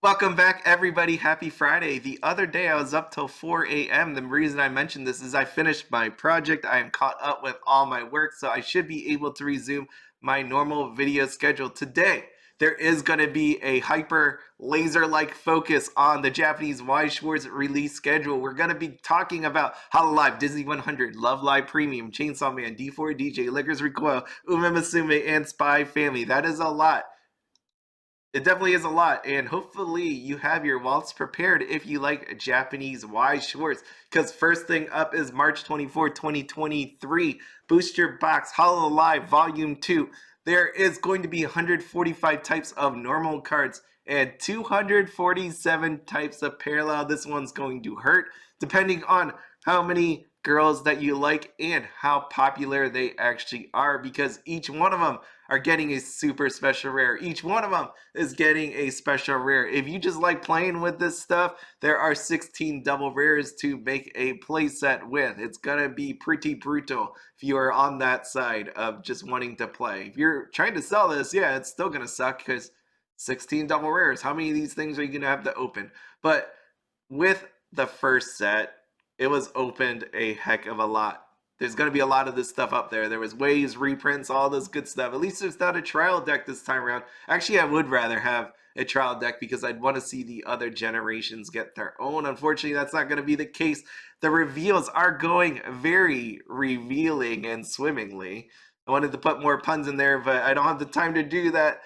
Welcome back, everybody. Happy Friday. The other day I was up till 4 a.m. The reason I mentioned this is I finished my project. I am caught up with all my work, so I should be able to resume my normal video schedule today. There is going to be a hyper laser-like focus on the Japanese Weiss Schwarz release schedule. We're going to be talking about Hololive, Disney 100, Love Live Premium, Chainsaw Man, D4 DJ, Lickers Recoil, Uma Musume, and Spy Family. That is a lot. It definitely is a lot, and hopefully you have your wallets prepared if you like Japanese Weiss Schwarz. Because first thing up is March 24, 2023, Booster Box Hololive Volume 2. There is going to be 145 types of normal cards and 247 types of parallel. This one's going to hurt, depending on how many girls that you like and how popular they actually are, because each one of them are getting a super special rare. Each one of them is getting a special rare. If you just like playing with this stuff, there are 16 double rares to make a playset with. It's gonna be pretty brutal if you are on that side of just wanting to play. If you're trying to sell this, yeah, it's still gonna suck because 16 double rares. How many of these things are you gonna have to open? But with the first set, it was opened a heck of a lot. There's going to be a lot of this stuff up there. There was waves, reprints, all this good stuff. At least there's not a trial deck this time around. Actually, I would rather have a trial deck because I'd want to see the other generations get their own. Unfortunately, that's not going to be the case. The reveals are going very revealing and swimmingly. I wanted to put more puns in there, but I don't have the time to do that.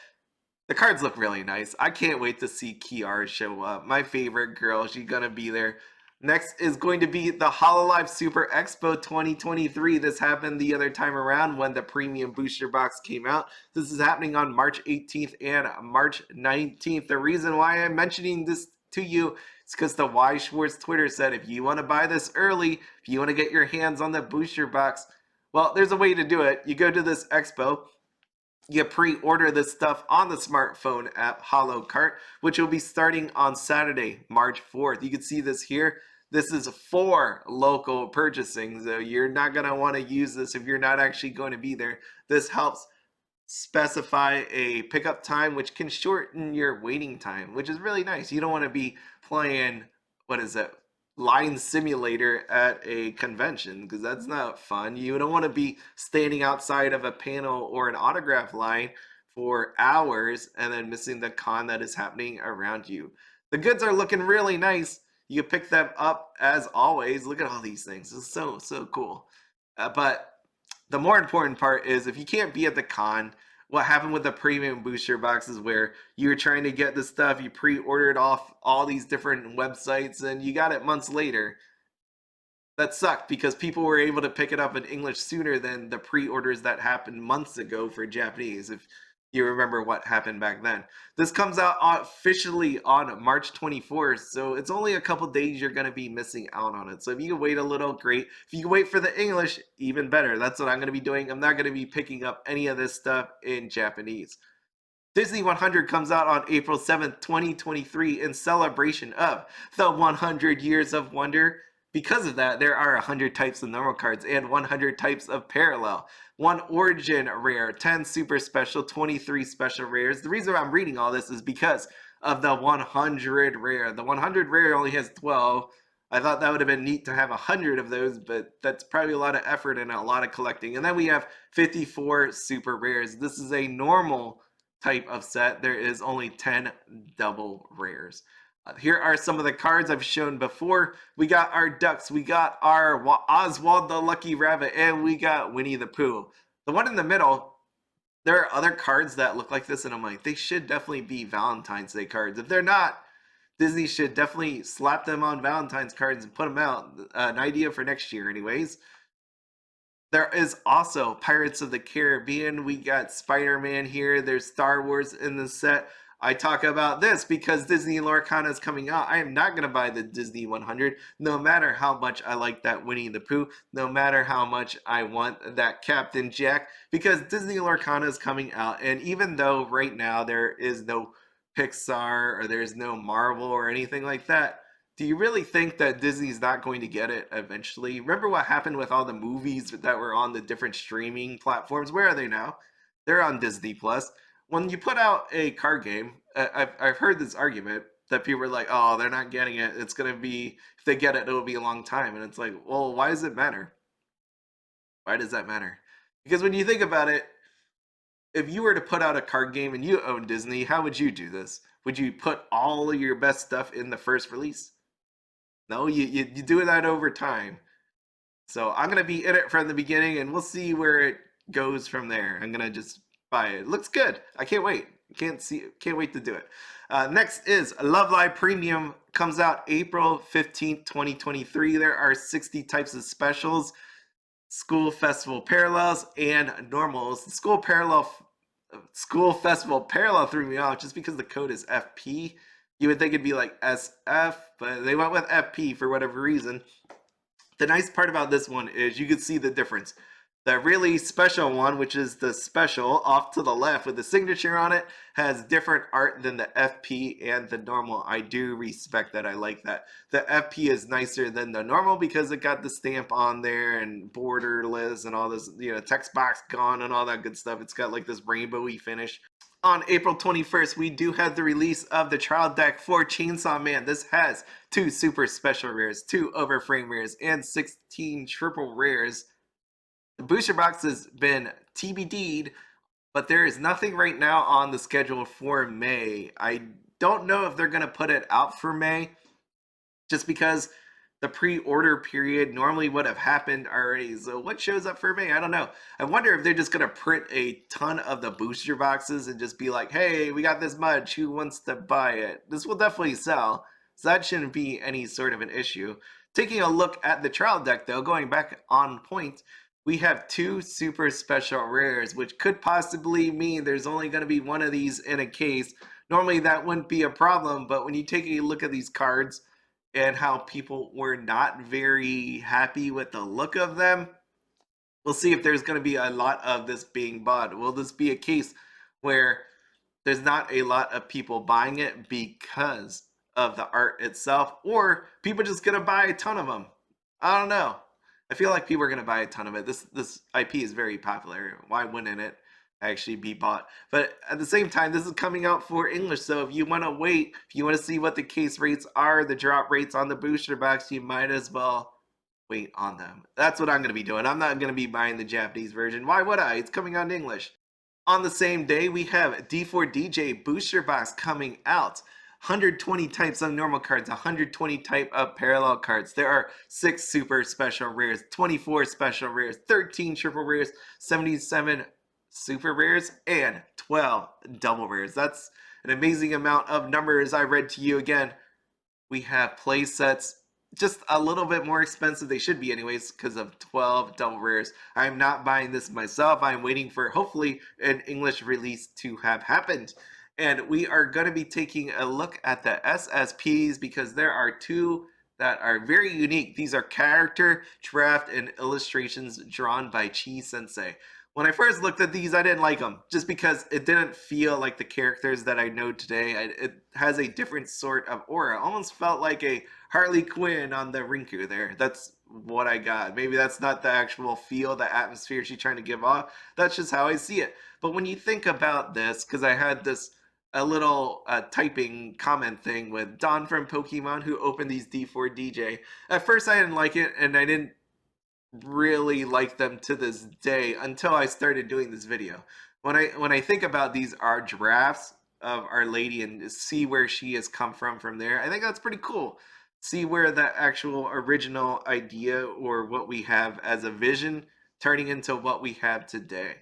The cards look really nice. I can't wait to see Kiara show up. My favorite girl. She's going to be there. Next is going to be the Hololive Super Expo 2023. This happened the other time around when the premium booster box came out. This is happening on March 18th and March 19th. The reason why I'm mentioning this to you is because the Weiss Schwarz Twitter said if you want to buy this early, if you want to get your hands on the booster box, well, there's a way to do it. You go to this expo, you pre-order this stuff on the smartphone app Holocart, which will be starting on Saturday, March 4th. You can see this here. This is for local purchasing, so you're not going to want to use this if you're not actually going to be there. This helps specify a pickup time, which can shorten your waiting time, which is really nice. You don't want to be playing, what is it, line simulator at a convention, because that's not fun. You don't want to be standing outside of a panel or an autograph line for hours and then missing the con that is happening around you. The goods are looking really nice. You pick them up as always. Look at all these things. It's so cool. But the more important part is if you can't be at the con, what happened with the premium booster boxes where you were trying to get the stuff, you pre-ordered off all these different websites and you got it months later. That sucked because people were able to pick it up in English sooner than the pre-orders that happened months ago for Japanese, if you remember what happened back then. This comes out officially on March 24th, so it's only a couple days you're going to be missing out on it. So if you can wait a little, great. If you can wait for the English, even better. That's what I'm going to be doing. I'm not going to be picking up any of this stuff in Japanese. Disney 100 comes out on April 7th, 2023 in celebration of the 100 Years of Wonder. Because of that, there are 100 types of normal cards and 100 types of parallel. 1 origin rare, 10 super special, 23 special rares. The reason I'm reading all this is because of the 100 rare. The 100 rare only has 12. I thought that would have been neat to have 100 of those, but that's probably a lot of effort and a lot of collecting. And then we have 54 super rares. This is a normal type of set. There is only 10 double rares. Here are some of the cards I've shown before. We got our ducks, we got our Oswald the Lucky Rabbit, and we got Winnie the Pooh. The one in the middle, there are other cards that look like this, and I'm like, they should definitely be Valentine's Day cards. If they're not, Disney should definitely slap them on Valentine's cards and put them out. An idea for next year anyways. There is also Pirates of the Caribbean. We got Spider-Man here. There's Star Wars in the set. I talk about this because Disney Lorcana is coming out. I am not going to buy the Disney 100, no matter how much I like that Winnie the Pooh, no matter how much I want that Captain Jack, because Disney Lorcana is coming out. And even though right now there is no Pixar or there's no Marvel or anything like that, do you really think that Disney's not going to get it eventually? Remember what happened with all the movies that were on the different streaming platforms? Where are they now? They're on Disney Plus. When you put out a card game, I've heard this argument. that people are like, oh, they're not getting it. It's gonna be, if they get it, it'll be a long time. And it's like, well, why does it matter? Why does that matter? Because when you think about it, if you were to put out a card game and you own Disney, how would you do this? Would you put all of your best stuff in the first release? No, you do that over time. So I'm gonna be in it from the beginning, and we'll see where it goes from there. I'm gonna just buy it. It looks good. I can't wait. Can't wait to do it. Next is Love Live Premium. Comes out April 15th, 2023. There are 60 types of specials, school festival parallels, and normals. The school festival parallel threw me off just because the code is FP. You would think it'd be like SF, but they went with FP for whatever reason. The nice part about this one is you can see the difference. The really special one, which is the special off to the left with the signature on it, has different art than the FP and the normal. I do respect that. I like that. The FP is nicer than the normal because it got the stamp on there and borderless and all this, text box gone and all that good stuff. It's got like this rainbowy finish. On April 21st, we do have the release of the trial deck for Chainsaw Man. This has 2 super special rares, 2 overframe rares, and 16 triple rares. The booster box has been TBD'd, but there is nothing right now on the schedule for May. I don't know if they're going to put it out for May, just because the pre-order period normally would have happened already. So what shows up for May? I don't know. I wonder if they're just going to print a ton of the booster boxes and just be like, hey, we got this much. Who wants to buy it? This will definitely sell. So that shouldn't be any sort of an issue. Taking a look at the trial deck, though, going back on point, we have 2 super special rares, which could possibly mean there's only going to be one of these in a case. Normally that wouldn't be a problem, but when you take a look at these cards, and how people were not very happy with the look of them, we'll see if there's going to be a lot of this being bought. Will this be a case where there's not a lot of people buying it because of the art itself, or people just going to buy a ton of them? I don't know. I feel like people are going to buy a ton of it. This IP is very popular. Why wouldn't it actually be bought? But at the same time, this is coming out for English, so if you want to wait, if you want to see what the case rates are, the drop rates on the booster box, you might as well wait on them. That's what I'm going to be doing. I'm not going to be buying the Japanese version. Why would I? It's coming out in English. On the same day, we have D4DJ booster box coming out. 120 types of normal cards, 120 type of parallel cards. There are 6 super special rares, 24 special rares, 13 triple rares, 77 super rares, and 12 double rares. That's an amazing amount of numbers I read to you. Again, we have play sets just a little bit more expensive. They should be anyways because of 12 double rares. I'm not buying this myself. I'm waiting for hopefully an English release to have happened. And we are going to be taking a look at the SSPs because there are 2 that are very unique. These are character, draft, and illustrations drawn by Chi Sensei. When I first looked at these, I didn't like them just because it didn't feel like the characters that I know today. It has a different sort of aura. Almost felt like a Harley Quinn on the Rinku there. That's what I got. Maybe that's not the actual feel, the atmosphere she's trying to give off. That's just how I see it. But when you think about this, because I had this a little typing comment thing with Don from Pokemon who opened these D4DJ. At first I didn't like it, and I didn't really like them to this day until I started doing this video. When I think about these are drafts of Our Lady and see where she has come from there, I think that's pretty cool. See where the actual original idea or what we have as a vision turning into what we have today.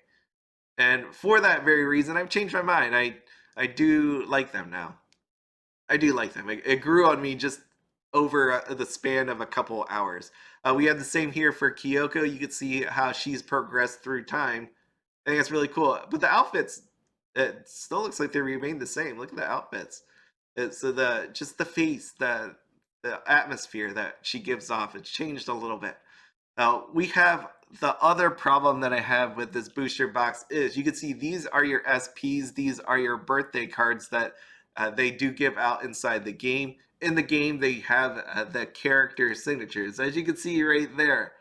And for that very reason, I've changed my mind. I do like them now. I do like them. It grew on me just over the span of a couple hours. We have the same here for Kyoko. You can see how she's progressed through time. I think that's really cool. But the outfits, it still looks like they remain the same. Look at the outfits. So just the face, the atmosphere that she gives off, it's changed a little bit. Now we have the other problem that I have with this booster box is you can see these are your SPs. These are your birthday cards that they do give out inside the game. In the game, they have the character signatures, as you can see right there.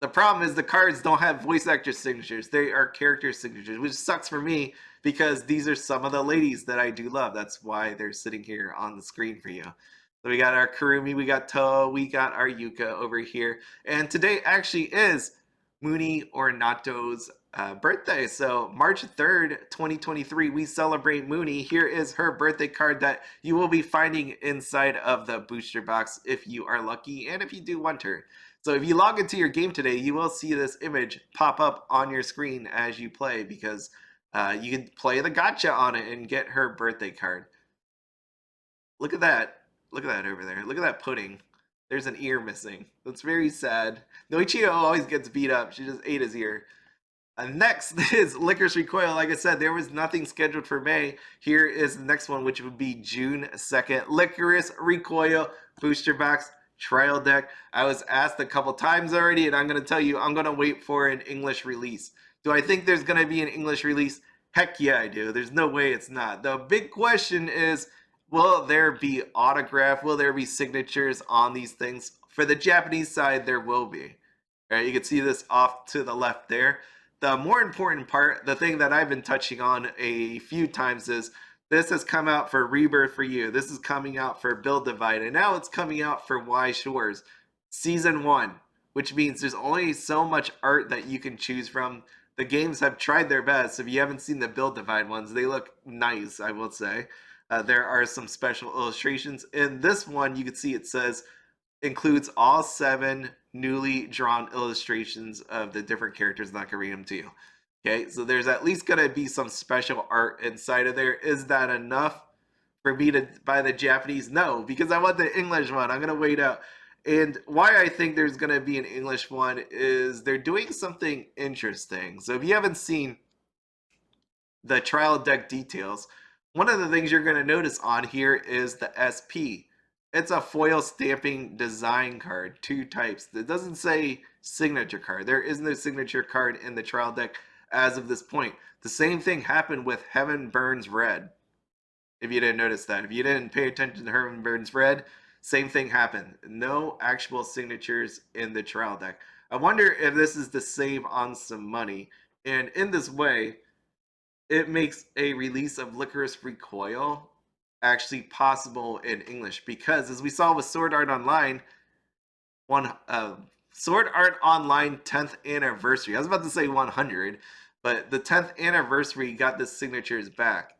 The problem is the cards don't have voice actor signatures. They are character signatures, which sucks for me because these are some of the ladies that I do love. That's why they're sitting here on the screen for you. So we got our Kurumi, we got Toa, we got our Yuka over here. And today actually is Mooney Ornato's birthday. So March 3rd, 2023, we celebrate Mooney. Here is her birthday card that you will be finding inside of the booster box if you are lucky and if you do want her. So if you log into your game today, you will see this image pop up on your screen as you play because you can play the gacha on it and get her birthday card. Look at that. Look at that over there. Look at that pudding. There's an ear missing. That's very sad. Noichio always gets beat up. She just ate his ear. Next is Licorice Recoil. Like I said, there was nothing scheduled for May. Here is the next one, which would be June 2nd. Licorice Recoil Booster Box Trial Deck. I was asked a couple times already, and I'm going to tell you, I'm going to wait for an English release. Do I think there's going to be an English release? Heck yeah, I do. There's no way it's not. The big question is, will there be autograph? Will there be signatures on these things? For the Japanese side, there will be. All right, you can see this off to the left there. The more important part, the thing that I've been touching on a few times is this has come out for Rebirth for You. This is coming out for Build Divide, and now it's coming out for Weiss Schwarz Season 1, which means there's only so much art that you can choose from. The games have tried their best. If you haven't seen the Build Divide ones, they look nice, I will say. There are some special illustrations. In this one, you can see it says, includes all 7 newly drawn illustrations of the different characters. I'm not gonna read them to you. Okay, so there's at least gonna be some special art inside of there. Is that enough for me to buy the Japanese? No, because I want the English one. I'm gonna wait out. And why I think there's gonna be an English one is they're doing something interesting. So if you haven't seen the trial deck details, one of the things you're gonna notice on here is the SP. It's a foil stamping design card, 2 types. It doesn't say signature card. There is no signature card in the trial deck as of this point. The same thing happened with Heaven Burns Red. If you didn't notice that. If you didn't pay attention to Heaven Burns Red, same thing happened. No actual signatures in the trial deck. I wonder if this is to save on some money. And in this way, it makes a release of Licorice Recoil actually possible in English, because as we saw with Sword Art Online, Sword Art Online 10th anniversary, I was about to say 100, but the 10th anniversary got the signatures back.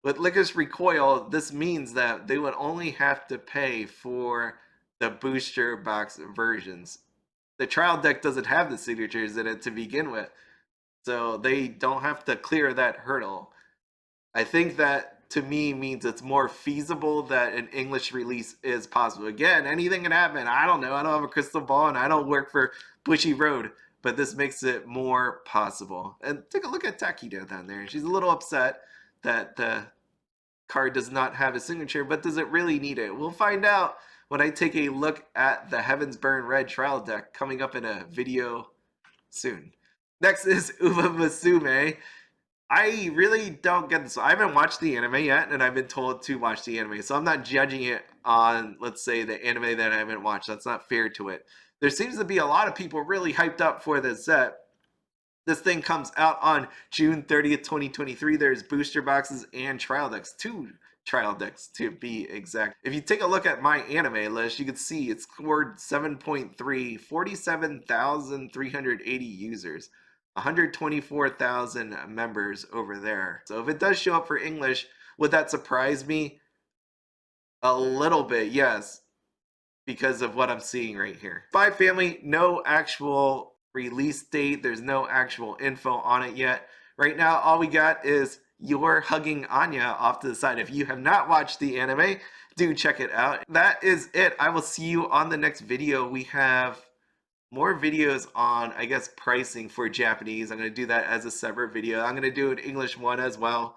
With Licorice Recoil, this means that they would only have to pay for the booster box versions. The trial deck doesn't have the signatures in it to begin with, so they don't have to clear that hurdle. I think that to me means it's more feasible that an English release is possible. Again, anything can happen. I don't know. I don't have a crystal ball and I don't work for Bushy Road, but this makes it more possible. And take a look at Takido down there. She's a little upset that the card does not have a signature, but does it really need it? We'll find out when I take a look at the Heavens Burn Red trial deck coming up in a video soon. Next is Uma Musume. I really don't get this. I haven't watched the anime yet, and I've been told to watch the anime, so I'm not judging it on, let's say, the anime that I haven't watched. That's not fair to it. There seems to be a lot of people really hyped up for this set. This thing comes out on June 30th, 2023. There's booster boxes and trial decks. 2 trial decks to be exact. If you take a look at my anime list, you can see it scored 7.3, 47,380 users. 124,000 members over there. So if it does show up for English, would that surprise me? A little bit, yes, because of what I'm seeing right here. Spy Family, no actual release date. There's no actual info on it yet. Right now, all we got is You're Hugging Anya off to the side. If you have not watched the anime, do check it out. That is it. I will see you on the next video. We have more videos on, I guess, pricing for Japanese. I'm going to do that as a separate video. I'm going to do an English one as well.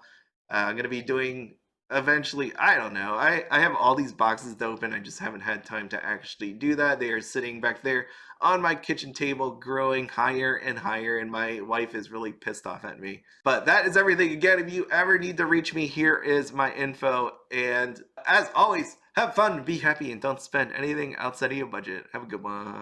I'm going to be doing eventually, I don't know. I have all these boxes to open. I just haven't had time to actually do that. They are sitting back there on my kitchen table, growing higher and higher, and my wife is really pissed off at me. But that is everything. Again, if you ever need to reach me, here is my info. And as always, have fun, be happy, and don't spend anything outside of your budget. Have a good one.